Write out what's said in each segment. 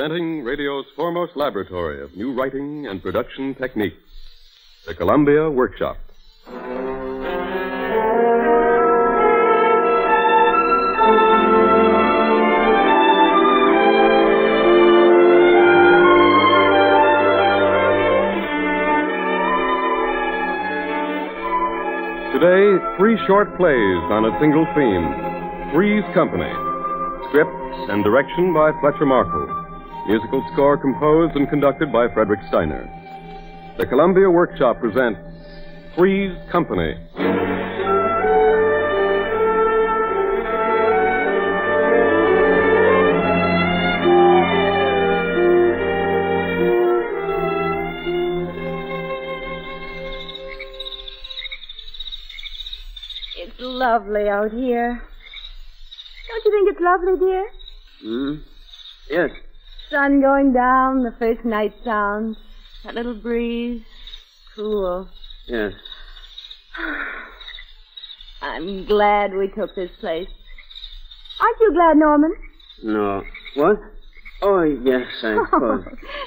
presenting radio's foremost laboratory of new writing and production techniques, the Columbia Workshop. Today, 3 short plays on a single theme, Three's Company. Script and direction by Fletcher Markle. Musical score composed and conducted by Frederick Steiner. The Columbia Workshop presents Three's Company. It's lovely out here. Don't you think it's lovely, dear? Yes. Sun going down, the first night sounds, that little breeze, cool. Yes. I'm glad we took this place. Aren't you glad, Norman? No. What? Oh, yes, I suppose.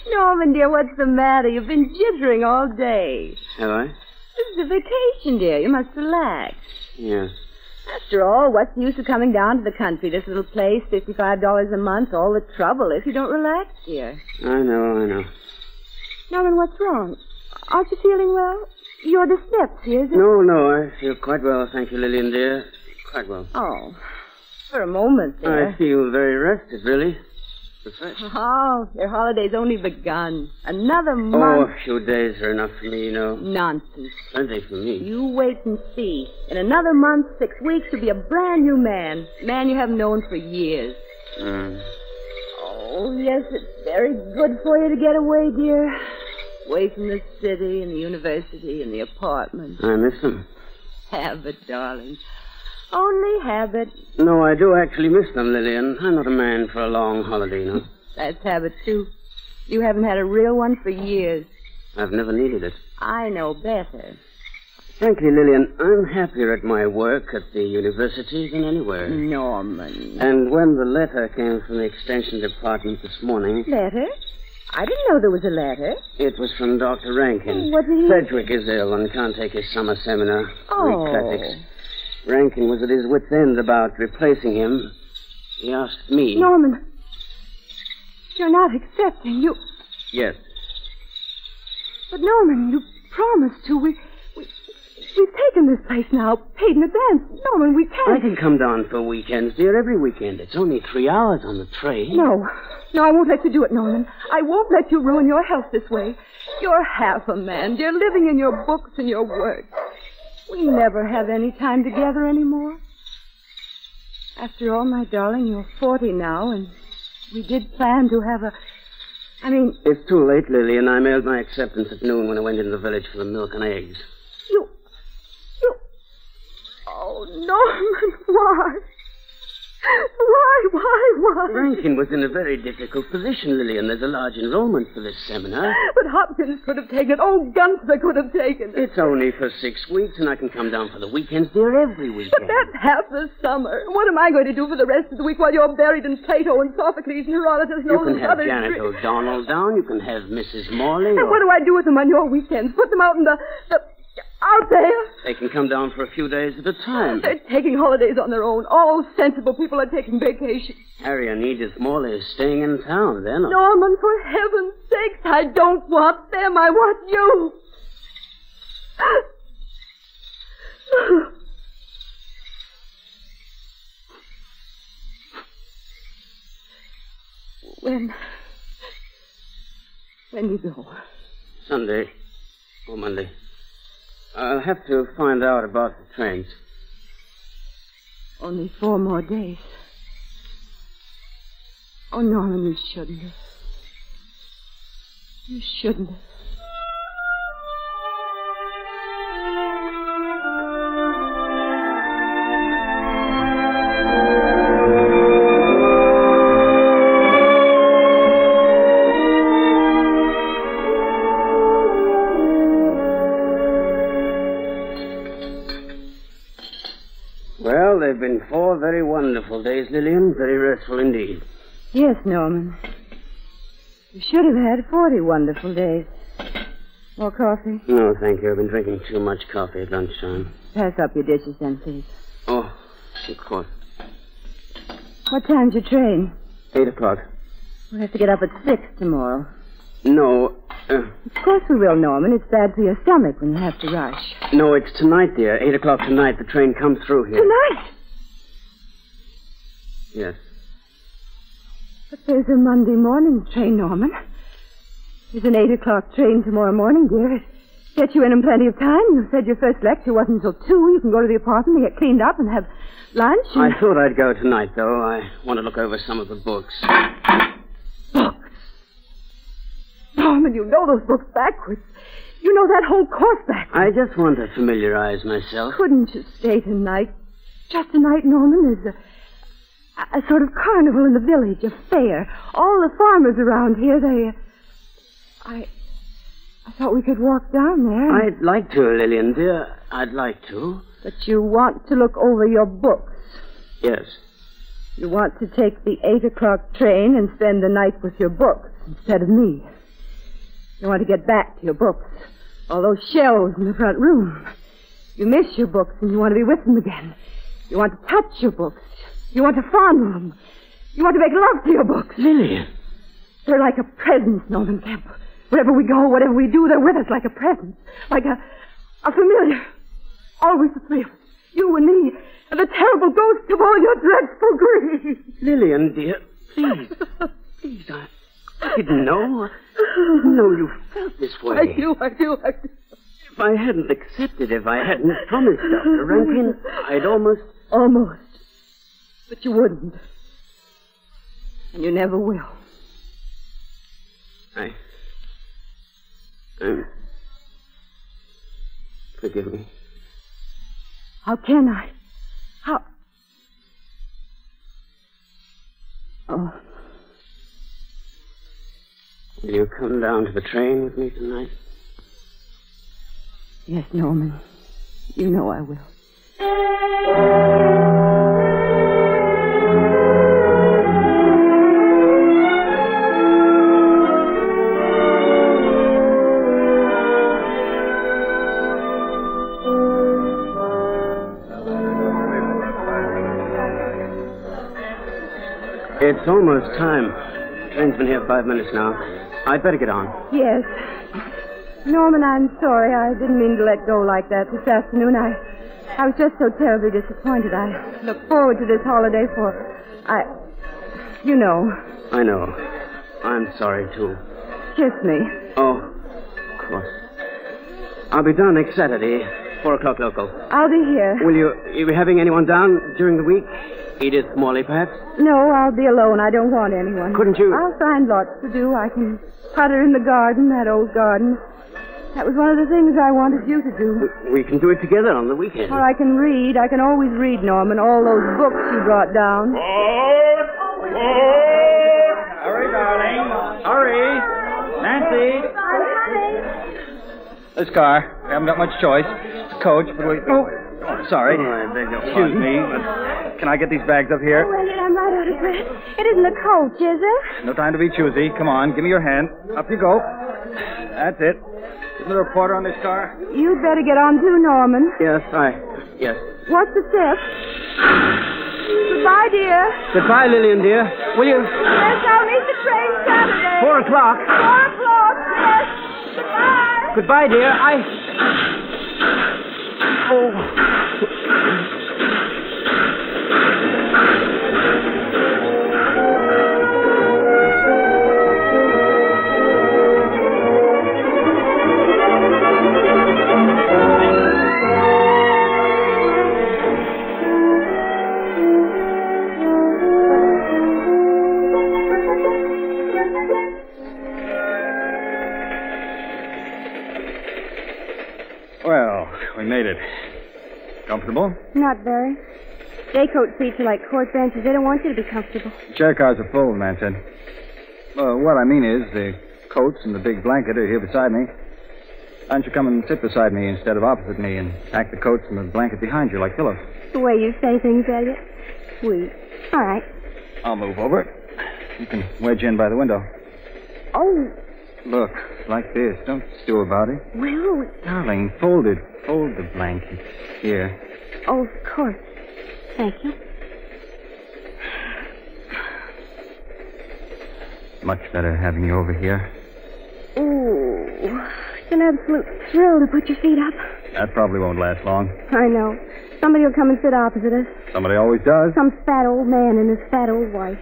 Norman, dear, what's the matter? You've been jittering all day. Have I? This is a vacation, dear. You must relax. Yes. After all, what's the use of coming down to the country? This little place, $55 a month, all the trouble if you don't relax, dear. I know. Norman, what's wrong? Aren't you feeling well? You're dyspepsy, is it? No, I feel quite well, thank you, Lillian, dear. Quite well. Oh, for a moment, dear. I feel very rested, really. Refreshed. Oh, your holiday's only begun. Another Oh, month. a few days are enough for me, you know. Nonsense. Plenty for me. You wait and see. In another month, 6 weeks, you'll be a brand new man. Man you haven't known for years. Oh, yes, it's very good for you to get away, dear. Away from the city and the university and the apartment. I miss them. Habit, darling. Only habit. No, I do actually miss them, Lillian. I'm not a man for a long holiday, no. That's habit, too. You haven't had a real one for years. I've never needed it. I know better. Frankly, Lillian, I'm happier at my work at the university than anywhere. Norman. And when the letter came from the extension department this morning... Letter? I didn't know there was a letter. It was from Dr. Rankin. What did he... Sedgwick is ill and can't take his summer seminar. Oh. Classics. Rankin was at his wit's end about replacing him. He asked me... Norman, you're not accepting. You... Yes. But, Norman, you promised to. We've taken this place now, paid in advance. Norman, we can't... I can come down for weekends, dear, every weekend. It's only 3 hours on the train. No, I won't let you do it, Norman. I won't let you ruin your health this way. You're half a man, dear, living in your books and your work. We never have any time together anymore. After all, my darling, you're 40 now, and we did plan to have It's too late, Lily, and I mailed my acceptance at noon when I went into the village for the milk and eggs. You... Oh, Norman, why? Why? Rankin was in a very difficult position, Lily, and there's a large enrollment for this seminar. But Hopkins could have taken it. Oh, Gunther could have taken it. It's only for 6 weeks, and I can come down for the weekends, dear, every weekend. But that's half the summer. What am I going to do for the rest of the week while you're buried in Plato and Sophocles and Herodotus and all You can those have other... Janet O'Donnell down. You can have Mrs. Morley. And what do I do with them on your weekends? Put them out in the... out there? They can come down for a few days at a time. They're taking holidays on their own. All sensible people are taking vacations. Harry and Edith Morley is staying in town. They're not... Norman, for heaven's sakes, I don't want them. I want you. When do you go? Sunday or Monday. I'll have to find out about the trains. Only 4 more days. Oh, Norman, you shouldn't have. You shouldn't have. Well, they've been 4 very wonderful days, Lillian. Very restful indeed. Yes, Norman. You should have had 40 wonderful days. More coffee? No, thank you. I've been drinking too much coffee at lunchtime. Pass up your dishes then, please. Oh, of course. What time's your train? 8 o'clock. We'll have to get up at 6 tomorrow. No, Of course we will, Norman. It's bad for your stomach when you have to rush. no, it's tonight, dear. 8 o'clock tonight. The train comes through here. Tonight? Yes. But there's a Monday morning train, Norman. There's an 8 o'clock train tomorrow morning, dear. It gets you in plenty of time. You said your first lecture wasn't until 2. You can go to the apartment and get cleaned up and have lunch. And... I thought I'd go tonight, though. I want to look over some of the books. Books? Norman, you know those books backwards. You know that whole course backwards. I just want to familiarize myself. Couldn't you stay tonight? Just tonight, Norman. There's a sort of carnival in the village, a fair. All the farmers around here, I thought we could walk down there. I'd like to, Lillian, dear. I'd like to. But you want to look over your books. Yes. You want to take the 8 o'clock train and spend the night with your books instead of me. You want to get back to your books. All those shelves in the front room. You miss your books and you want to be with them again. You want to touch your books. You want to fondle them. You want to make love to your books. Lillian. They're like a presence, Norman Kemp. Wherever we go, whatever we do, they're with us like a presence. Like a familiar. Always the three of us. You and me. And the terrible ghost of all your dreadful grief. Lillian, dear. Please. Please, I didn't know. I didn't know you felt this way. I do. If I hadn't accepted, if I hadn't promised Dr. Rankin, I'd almost... Almost. But you wouldn't. And you never will. Forgive me. How can I? How? Oh. Will you come down to the train with me tonight? Yes, Norman. You know I will. It's almost time. The train's been here 5 minutes now. I'd better get on. Yes. Norman, I'm sorry. I didn't mean to let go like that this afternoon. I was just so terribly disappointed. I look forward to this holiday You know. I know. I'm sorry, too. Kiss me. Oh, of course. I'll be down next Saturday, 4 o'clock local. I'll be here. Will you be having anyone down during the week? Edith Morley, perhaps? No, I'll be alone. I don't want anyone. Couldn't you... I'll find lots to do. I can putter in the garden, that old garden. That was one of the things I wanted you to do. We can do it together on the weekend. Or I can read. I can always read, Norman, all those books you brought down. Hurry, darling. Hurry. Nancy. This car. We haven't got much choice. It's a coach, but we... Oh, sorry. I beg your Excuse pardon. me, but can I get these bags up here? Oh, Elliot, I'm right out of breath. It isn't a coach, is it? No time to be choosy. Come on, give me your hand. Up you go. That's it. Isn't there a porter on this car? You'd better get on too, Norman. Yes. What's the tip? Goodbye, dear. Goodbye, Lillian, dear. Will you... Yes, I'll meet the train Saturday. 4 o'clock. 4 o'clock, yes. Goodbye. Goodbye, dear. Oh. Well, we made it. Comfortable? Not very. Daycoat seats are like court benches. They don't want you to be comfortable. Chair cars are full, the man said. Well, what I mean is, the coats and the big blanket are here beside me. Why don't you come and sit beside me instead of opposite me and pack the coats and the blanket behind you like pillows? The way you say things, Elliot. Sweet. All right. I'll move over. You can wedge in by the window. Oh, Look, like this. Don't stew about it. well, Darling, fold it. Fold the blanket. Here. oh, of course. Thank you. Much better having you over here. Ooh, it's an absolute thrill to put your feet up. That probably won't last long. I know. Somebody will come and sit opposite us. Somebody always does. Some fat old man and his fat old wife.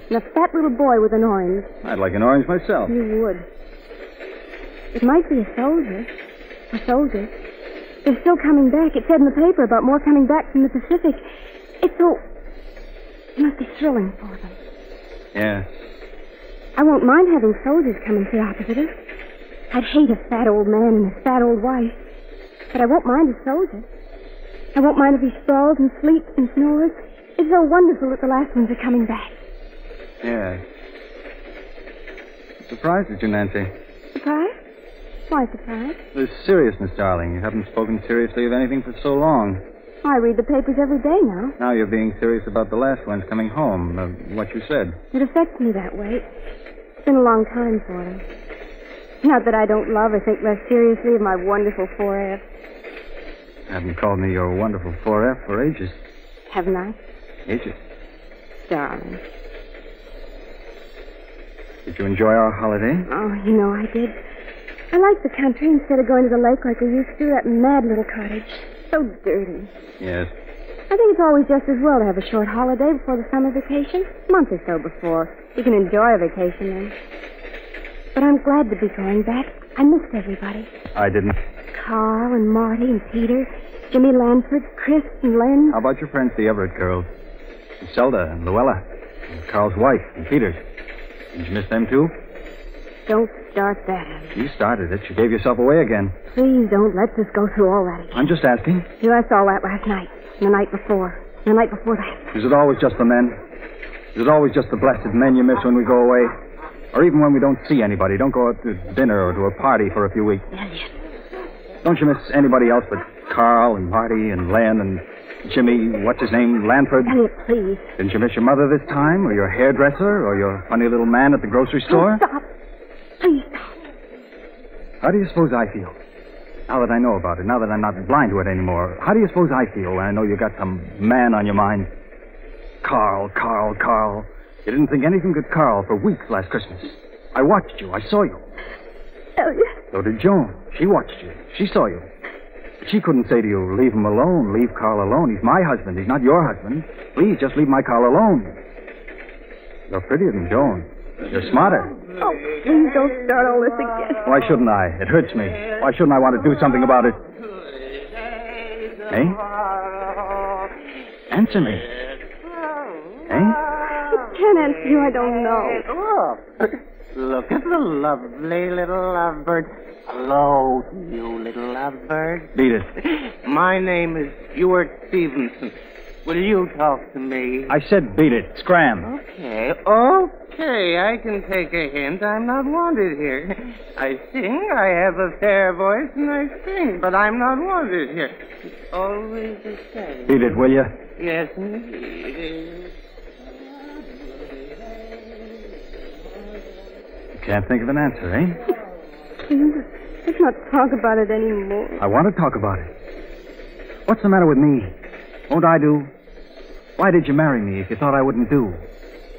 And a fat little boy with an orange. I'd like an orange myself. You would. It might be a soldier. A soldier. They're still coming back. It said in the paper about more coming back from the Pacific. It's so... It must be thrilling for them. Yes. I won't mind having soldiers come and sit opposite us. I'd hate a fat old man and his fat old wife. But I won't mind a soldier. I won't mind if he sprawls and sleeps and snores. It's so wonderful that the last ones are coming back. Yes. Surprised at you, Nancy. Surprised? Why surprised? The seriousness, darling. You haven't spoken seriously of anything for so long. I read the papers every day now. Now you're being serious about the last ones coming home. What you said. It affects me that way. It's been a long time for them. Not that I don't love or think less seriously of my wonderful 4F. Haven't called me your wonderful 4F for ages. Haven't I? Ages. Darling. Did you enjoy our holiday? Oh, you know I did. I like the country instead of going to the lake like we used to. That mad little cottage. So dirty. Yes. I think it's always just as well to have a short holiday before the summer vacation. A month or so before. You can enjoy a vacation then. But I'm glad to be going back. I missed everybody. I didn't. Carl and Marty and Peter, Jimmy Lanford, Chris and Len. How about your friends, the Everett girls? Zelda and Luella. And Carl's wife and Peter's. Did you miss them, too? Don't start that. You started it. You gave yourself away again. Please don't let us go through all that again. I'm just asking. You, I saw that last night. And the night before. And the night before that. Is it always just the men? Is it always just the blessed men you miss when we go away? Or even when we don't see anybody, don't go out to dinner or to a party for a few weeks? Elliot. Don't you miss anybody else but Carl and Marty and Len and Jimmy, what's his name, Lanford? Elliot, please. Didn't you miss your mother this time, or your hairdresser, or your funny little man at the grocery store? Oh, stop. Please stop. How do you suppose I feel? Now that I know about it, now that I'm not blind to it anymore, how do you suppose I feel when I know you got some man on your mind? Carl. You didn't think anything but Carl for weeks last Christmas. I watched you. I saw you. Elliot. So did Joan. She watched you. She saw you. She couldn't say to you, leave him alone, leave Carl alone. He's my husband. He's not your husband. Please, just leave my Carl alone. You're prettier than Joan. You're smarter. Oh, please don't start all this again. Why shouldn't I? It hurts me. Why shouldn't I want to do something about it? Eh? Answer me. Eh? I can't answer you. I don't know. Oh, look at the lovely little lovebird. Hello, you little lovebird. Beat it. My name is Stuart Stevenson. Will you talk to me? I said beat it. Scram. Okay, I can take a hint. I'm not wanted here. I sing, I have a fair voice, and I sing, but I'm not wanted here. It's always the same. Beat it, will you? Yes, indeed. You can't think of an answer, eh? Please, let's not talk about it anymore. I want to talk about it. What's the matter with me? Won't I do? Why did you marry me if you thought I wouldn't do?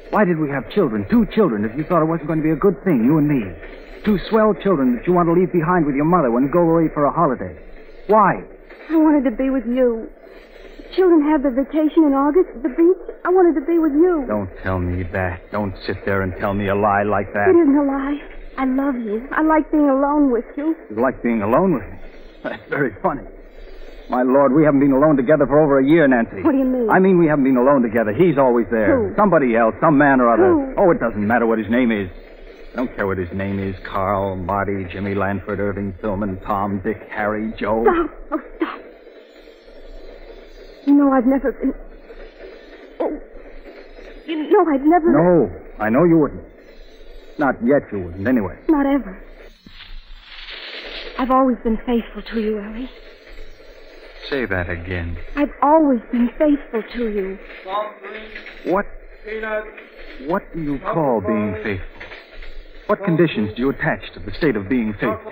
Why did we have children, 2 children, if you thought it wasn't going to be a good thing, you and me? 2 swell children that you want to leave behind with your mother when you go away for a holiday. Why? I wanted to be with you. The children have their vacation in August at the beach. I wanted to be with you. Don't tell me that. Don't sit there and tell me a lie like that. It isn't a lie. I love you. I like being alone with you. You like being alone with me? That's very funny. My Lord, we haven't been alone together for over a year, Nancy. What do you mean? I mean we haven't been alone together. He's always there. Who? Somebody else, some man or other. Who? Oh, it doesn't matter what his name is. I don't care what his name is. Carl, Marty, Jimmy Lanford, Irving Tillman, Tom, Dick, Harry, Joe. Stop. Oh, stop. You know I've never been... Oh, you know I'd never... No, I know you wouldn't. Not yet you wouldn't, anyway. Not ever. I've always been faithful to you, Ellie. Say that again. I've always been faithful to you. What do you call being faithful? What conditions do you attach to the state of being faithful?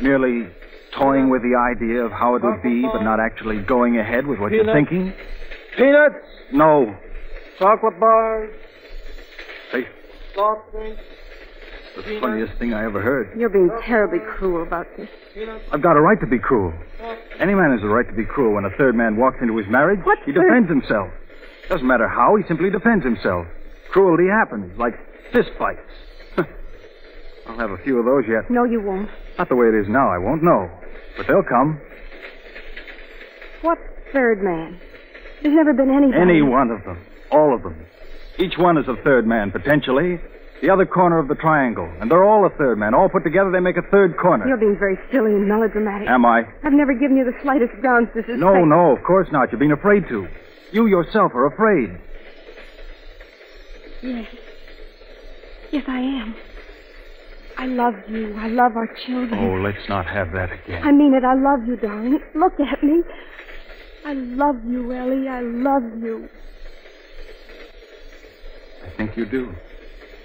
Merely toying with the idea of how it would be, but not actually going ahead with what you're thinking? Peanuts? No. Chocolate bars? Faith. Soft drinks? The funniest thing I ever heard. You're being terribly cruel about this. I've got a right to be cruel. Any man has a right to be cruel when a third man walks into his marriage. What He third- defends himself. Doesn't matter how, he simply defends himself. Cruelty happens, like fist fights. I'll have a few of those yet. No, you won't. Not the way it is now, I won't know. But they'll come. What third man? There's never been anybody. Any one of them. All of them. Each one is a third man, potentially. The other corner of the triangle. And they're all a third man. All put together, they make a third corner. You're being very silly and melodramatic. Am I? I've never given you the slightest grounds to suspect. No, of course not. You're being afraid to. You yourself are afraid. Yes. Yes, I am. I love you. I love our children. Oh, let's not have that again. I mean it. I love you, darling. Look at me. I love you, Ellie. I love you. I think you do.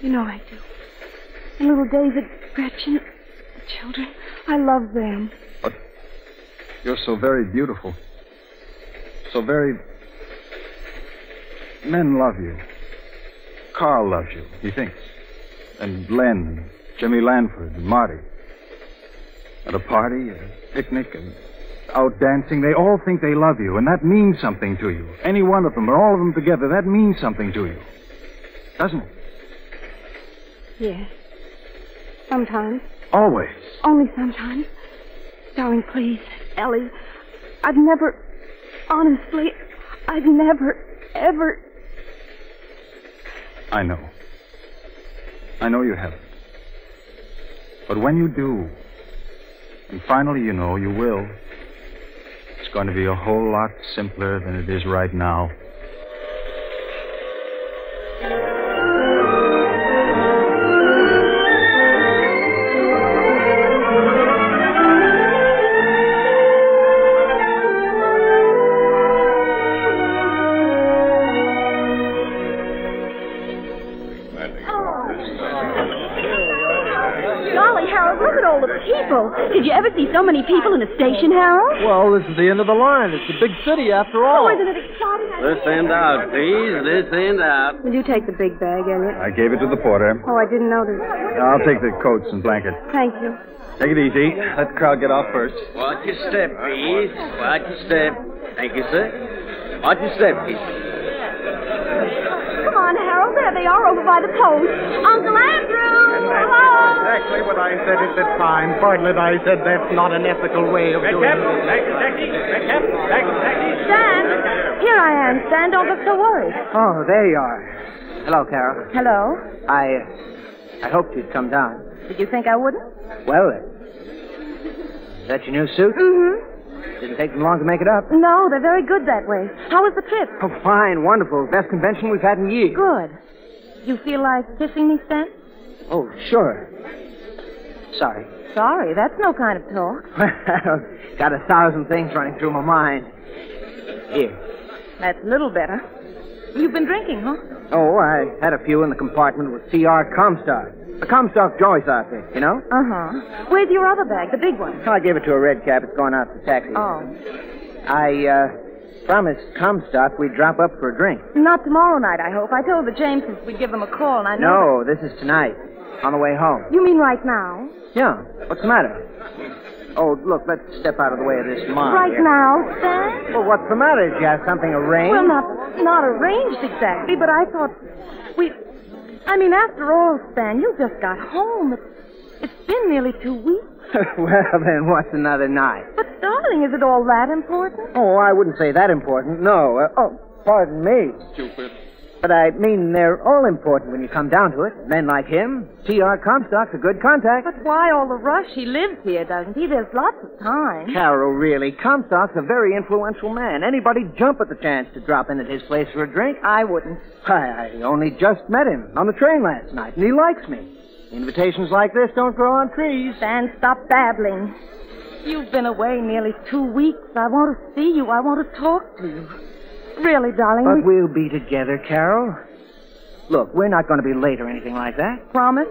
You know I do. And little David, Gretchen, the children, I love them. But you're so very beautiful. So very... Men love you. Carl loves you, he thinks. And Len, and Jimmy Lanford, and Marty. At a party, at a picnic, and out dancing, they all think they love you, and that means something to you. Any one of them, or all of them together, that means something to you. Doesn't it? Yes. Sometimes. Always. Only sometimes. Darling, please, Ellie. I've never... Honestly, I've never, ever... I know. I know you haven't. But when you do, and finally you know you will, it's going to be a whole lot simpler than it is right now. Did you ever see so many people in a station, Harold? Well, this is the end of the line. It's a big city after all. Oh, isn't it exciting? This end out, please. This end out. Will you take the big bag, Elliot? I gave it to the porter. Oh, I didn't notice. I'll take the coats and blankets. Thank you. Take it easy. Let the crowd get off first. Watch your step, please. Watch your step. Thank you, sir. Watch your step, please. Come on, Harold. There they are over by the post. Uncle Andrew! Hello! Exactly what I said at the time. Bartlett, I said that's not an ethical way of doing it. Stan! Here I am, Stan. Don't look so worried. Oh, there you are. Hello, Carol. Hello? I hoped you'd come down. Did you think I wouldn't? Well, is that your new suit? Mm-hmm. Didn't take them long to make it up. No, they're very good that way. How was the trip? Oh, fine, wonderful. Best convention we've had in years. Good. You feel like kissing me, Stan? Oh, sure. Sorry. Sorry, that's no kind of talk. Got 1,000 things running through my mind. Here. That's a little better. You've been drinking, huh? Oh, I had a few in the compartment with T.R. Comstock. The Comstock Joyce outfit, you know? Uh-huh. Where's your other bag, the big one? I gave it to a red cap. It's going out to the taxi. Oh. I promised Comstock we'd drop up for a drink. Not tomorrow night, I hope. I told the Jameses we'd give them a call, and I No, know... this is tonight. On the way home. You mean right now? Yeah. What's the matter? Oh, look, let's step out of the way of this mob Right here. now, Stan? Well, what's the matter? Did you have something arranged? Well, not arranged exactly, but I thought after all, Stan, you just got home. It's been nearly 2 weeks. Well, then what's another night? But, darling, is it all that important? Oh, I wouldn't say that important. No. Pardon me. Stupid. But I mean, they're all important when you come down to it. Men like him, T.R. Comstock's a good contact. But why all the rush? He lives here, doesn't he? There's lots of time. Carol, really, Comstock's a very influential man. Anybody'd jump at the chance to drop in at his place for a drink. I wouldn't. I only just met him on the train last night, and he likes me. Invitations like this don't grow on trees. Stan, stop babbling. You've been away nearly 2 weeks. I want to see you. I want to talk to you. Really, darling. But we'll be together, Carol. Look, we're not going to be late or anything like that. Promise?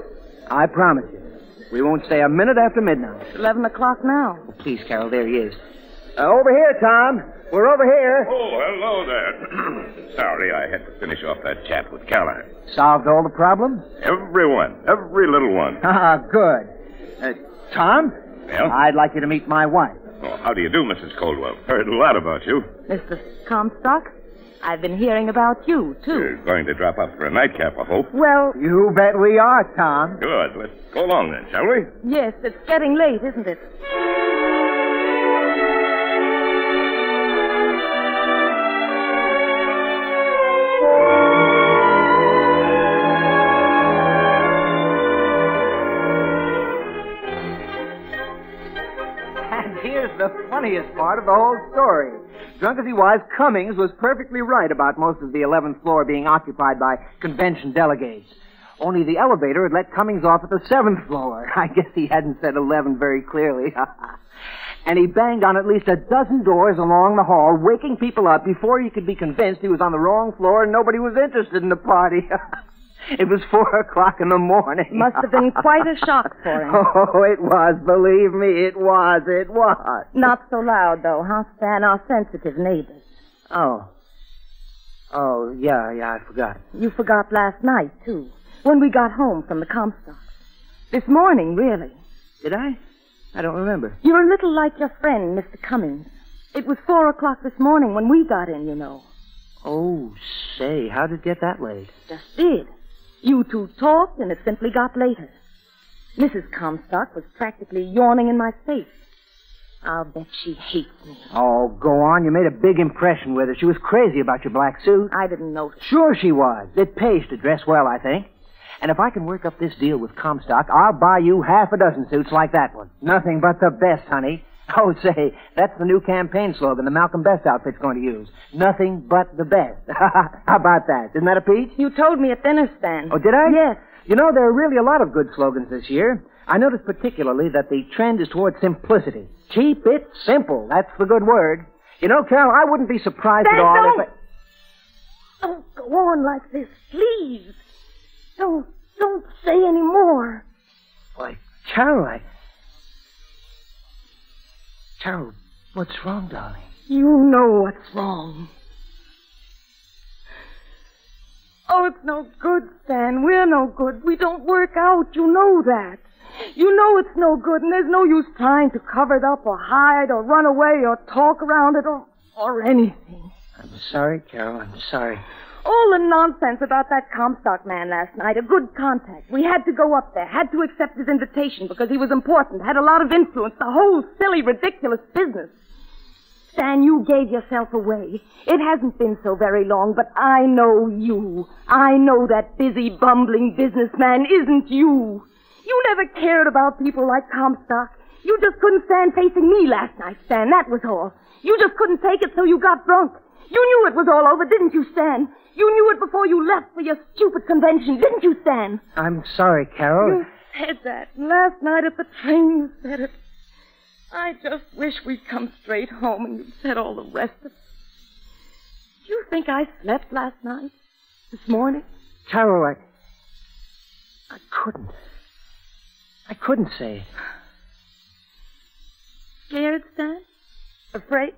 I promise you. We won't stay a minute after midnight. It's 11 o'clock now. Oh, please, Carol, there he is. Over here, Tom. We're over here. Oh, hello there. Sorry, I had to finish off that chat with Callahan. Solved all the problems? Every little one. Ah, good. Tom? Well? I'd like you to meet my wife. Oh, how do you do, Mrs. Coldwell? Heard a lot about you. Mr. Comstock, I've been hearing about you, too. You're going to drop up for a nightcap, I hope. Well, You bet we are, Tom. Good. Let's go along then, shall we? yes, it's getting late, isn't it? And here's the funniest part of the whole story. Drunk as he was, Cummings was perfectly right about most of the 11th floor being occupied by convention delegates. Only the elevator had let Cummings off at the 7th floor. I guess he hadn't said 11 very clearly. And he banged on at least a dozen doors along the hall, waking people up before he could be convinced he was on the wrong floor and nobody was interested in the party. It was 4 o'clock in the morning. Must have been quite a shock for him. Oh, it was. Believe me, it was. It was. Not so loud, though, huh, Stan? Our sensitive neighbors. Oh, yeah, I forgot. You forgot last night, too, when we got home from the Comstocks. This morning, really. Did I? I don't remember. You're a little like your friend, Mr. Cummings. It was 4 o'clock this morning when we got in, you know. Oh, say, how did it get that late? Just did. You two talked, and it simply got later. Mrs. Comstock was practically yawning in my face. I'll bet she hates me. Oh, go on. You made a big impression with her. She was crazy about your black suit. I didn't notice. Sure she was. It pays to dress well, I think. And if I can work up this deal with Comstock, I'll buy you half a dozen suits like that one. Nothing but the best, honey. Oh, say, that's the new campaign slogan the Malcolm Best outfit's going to use. Nothing but the best. How about that? Isn't that a peach? You told me at dinner, Stan. Oh, did I? Yes. You know, there are really a lot of good slogans this year. I noticed particularly that the trend is towards simplicity. Keep it simple. That's the good word. You know, Carol, I wouldn't be surprised Stan, at all don't! if I... Don't go on like this, please. Don't say any more. Why, Carol, Carol, what's wrong, darling? You know what's wrong. Oh, it's no good, Stan. We're no good. We don't work out. You know that. You know it's no good, and there's no use trying to cover it up or hide or run away or talk around it or anything. I'm sorry, Carol. I'm sorry. All the nonsense about that Comstock man last night, a good contact. We had to go up there, had to accept his invitation because he was important, had a lot of influence, the whole silly, ridiculous business. Stan, you gave yourself away. It hasn't been so very long, but I know you. I know that busy, bumbling businessman isn't you. You never cared about people like Comstock. You just couldn't stand facing me last night, Stan. That was all. You just couldn't take it, so you got drunk. You knew it was all over, didn't you, Stan? You knew it before you left for your stupid convention, didn't you, Stan? I'm sorry, Carol. You said that. Last night at the train, you said it. I just wish we'd come straight home and you'd said all the rest of it. Do you think I slept last night? This morning? Carol, I couldn't. I couldn't say it. Scared, Stan? Afraid?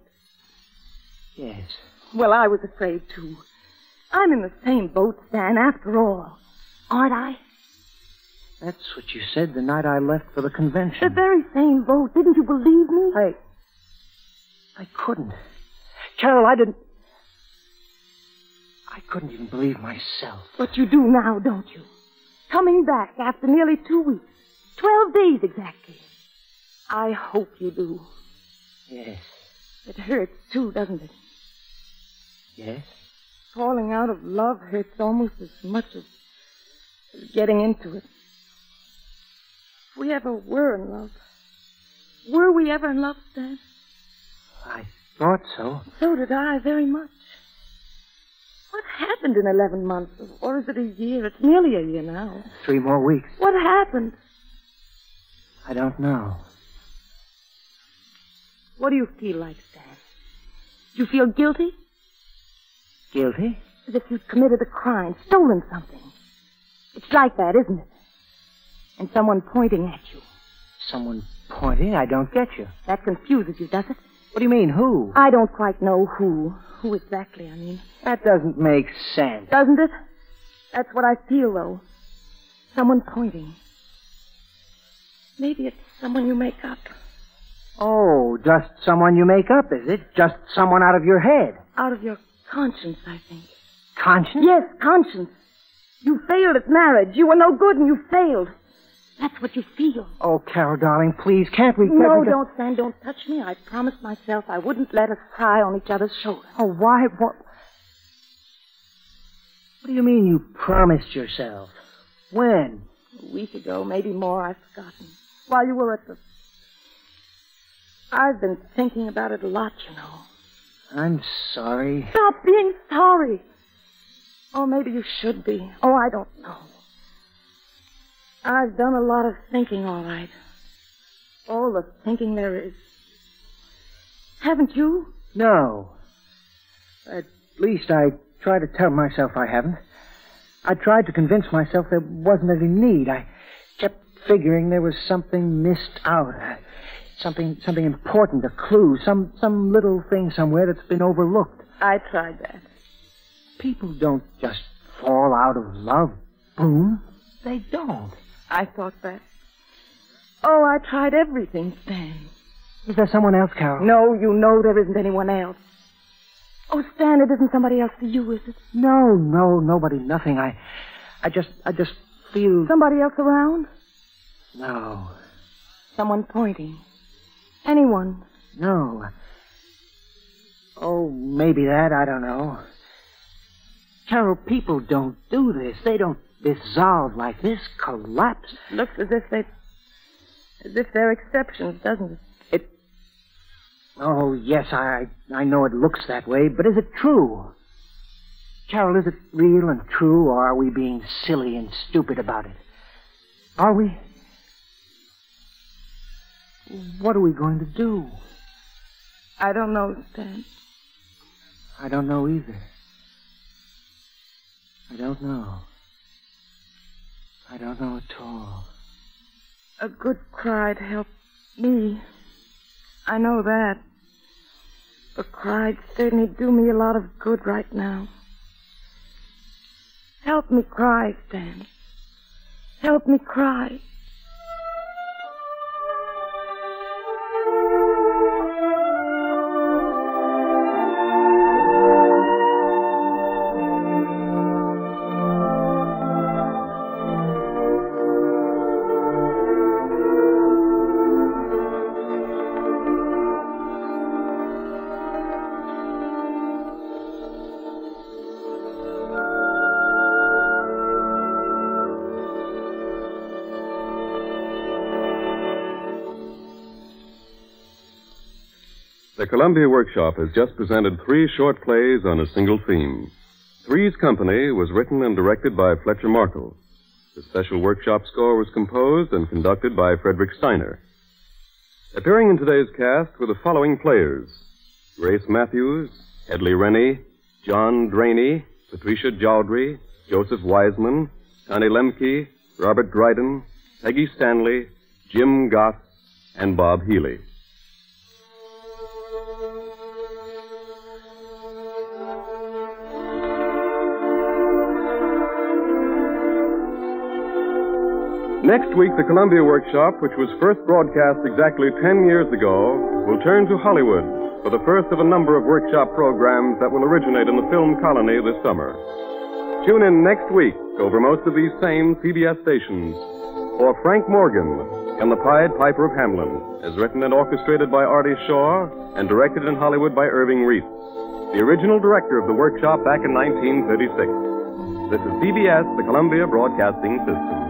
Yes. Well, I was afraid, too. I'm in the same boat, Stan, after all. Aren't I? That's what you said the night I left for the convention. The very same boat. Didn't you believe me? I couldn't. Carol, I couldn't even believe myself. But you do now, don't you? Coming back after nearly 2 weeks. 12 days exactly. I hope you do. Yes. It hurts, too, doesn't it? Yes? Falling out of love hurts almost as much as getting into it. If we ever were in love. Were we ever in love, Stan? I thought so. So did I, very much. What happened in 11 months? Or is it a year? It's nearly a year now. 3 more weeks. What happened? I don't know. What do you feel like, Stan? Do you feel guilty? Guilty? As if you'd committed a crime, stolen something. It's like that, isn't it? and someone pointing at you. Someone pointing? I don't get you. That confuses you, does it? What do you mean, who? I don't quite know who. Who exactly, I mean. That doesn't make sense. Doesn't it? That's what I feel, though. Someone pointing. Maybe it's someone you make up. Oh, just someone you make up, is it? Just someone out of your head? Out of your conscience, I think. Conscience? Yes, conscience. You failed at marriage. You were no good and you failed. That's what you feel. Oh, Carol, darling, please, can't we... No, don't, Stan. Don't touch me. I promised myself I wouldn't let us cry on each other's shoulders. Oh, why? What do you mean you promised yourself? When? A week ago, maybe more. I've forgotten. While you were at the... I've been thinking about it a lot, you know. I'm sorry. Stop being sorry. Or maybe you should be. Oh, I don't know. I've done a lot of thinking, all right. All the thinking there is. Haven't you? No. At least I try to tell myself I haven't. I tried to convince myself there wasn't any need. I kept figuring there was something missed out. Something important, a clue, some little thing somewhere that's been overlooked. I tried that. People don't just fall out of love, boom. They don't. I thought that. Oh, I tried everything, Stan. Is there someone else, Carol? No, you know there isn't anyone else. Oh, Stan, it isn't somebody else for you, is it? No, nobody, nothing. I just feel... Somebody else around? No. Someone pointing. Anyone? No. Oh, maybe that, I don't know. Carol, people don't do this. They don't dissolve like this, collapse. It looks as if they're exceptions, doesn't it? Oh, yes, I know it looks that way, but is it true? Carol, is it real and true, or are we being silly and stupid about it? Are we? What are we going to do? I don't know, Stan. I don't know either. I don't know. I don't know at all. A good cry'd help me. I know that. A cry'd certainly do me a lot of good right now. Help me cry, Stan. Help me cry. The Columbia Workshop has just presented 3 short plays on a single theme. Three's Company was written and directed by Fletcher Markle. The special workshop score was composed and conducted by Frederick Steiner. Appearing in today's cast were the following players: Grace Matthews, Hedley Rennie, John Draney, Patricia Jowdry, Joseph Wiseman, Connie Lemke, Robert Dryden, Peggy Stanley, Jim Goss, and Bob Healy. Next week, the Columbia Workshop, which was first broadcast exactly 10 years ago, will turn to Hollywood for the first of a number of workshop programs that will originate in the film colony this summer. Tune in next week over most of these same CBS stations for Frank Morgan and the Pied Piper of Hamelin, as written and orchestrated by Artie Shaw and directed in Hollywood by Irving Reese, the original director of the workshop back in 1936. This is CBS, the Columbia Broadcasting System.